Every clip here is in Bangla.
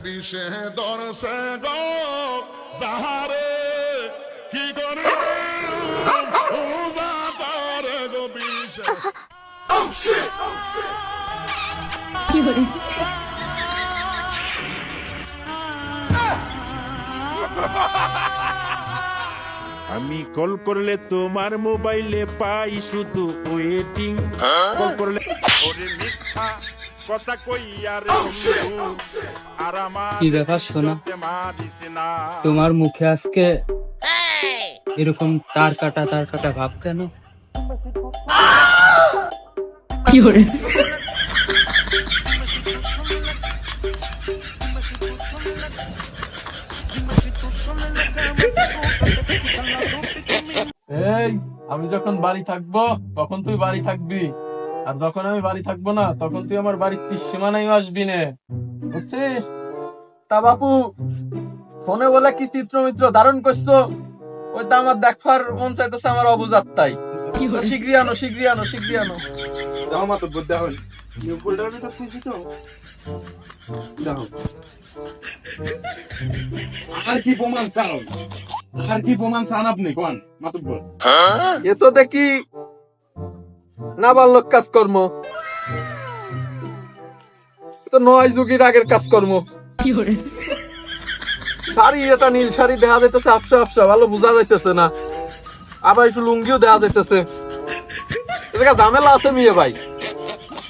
বিষে দরসে গো সাহারে কি করে উজাতারে গো বিষে কি করে আমি কল করলে তোমার মোবাইলে পাই শুধু ওয়েটিং কল করলে ওরে মিথ্যা কথা কইয়া রে বন্ধু আর আমার কি ব্যাপার শোনা মারিস না তোমার মুখে আজকে এরকম তার কাটা ভাব কেন? কি করে এই আমি যখন বাড়ি থাকবো তখন তুই বাড়ি থাকবি, আর যখন আমি বাড়ি থাকবো না তখন তুই আমার বাড়ির সীমানায় আসবি না, বুঝছিস? তা বাপু ফোনে বলে কি চিত্র মিত্র ধারণ করছো, ওইটা আমার দেখবার মন চাইতেছে আমার অবুঝাত্তাই। শীঘ্রই আনো দাও মা তো বুদ্ধা হল নিউ ফোল্ডার ভিতর তুই দিছো দাও আর কি প্রমাণ চান আপনি কোন মাতুব্বর এ তো দেখি নাবালক কাজকর্ম, তো নয় যুগের আগের কাজকর্ম। কি করে শাড়ি এটা নীল শাড়ি দেখা যাইতেছে, আফসা আফসা ভালো বোঝা যাইতেছে না, আবার একটু লুঙ্গিও দেখা যাইতেছে। ঝামেলা আছে মিয়ে ভাই,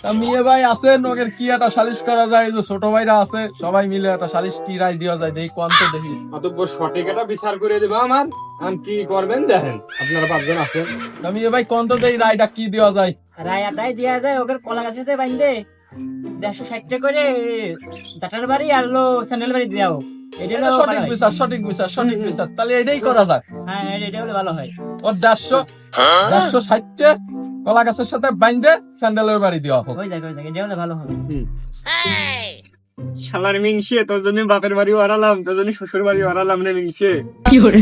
তা মিয়ে ভাই আছে নগের কি একটা সালিশ করা যায়, যে ছোট ভাইরা আছে সবাই মিলে একটা সালিশ কি রায় দেওয়া যায় দেখি কোন তো দেখি। মাতুব্বর সঠিক এটা বিচার করে দেবো আমার আম কি করবেন দেখেন আপনারা পাঁচজন আছেন। তা মিয়ে ভাই কোন তো দেখি রায়টা কি দেওয়া যায়। রায়াটাই দিয়া যায় ওকে কলা গাছেতে বাইন্দে 160 করে জাটার বাড়ি আর লো স্যান্ডেল বাড়ি দিয়াও। এটা হলো সঠিক বিচার তাহলে এটাই করা যাক। হ্যাঁ এটা হলে ভালো হয়। ওর 160 কলা গাছের সাথে বাইন্দে স্যান্ডেলের বাড়ি দেওয়া হোক। হয়ে যাবে এটা হলে ভালো হবে। শালার মিংসে তোর জন্য বাপের বাড়ি হারালাম, তোর জন্য শ্বশুর বাড়ি হারালাম রে মিংসে। কি করে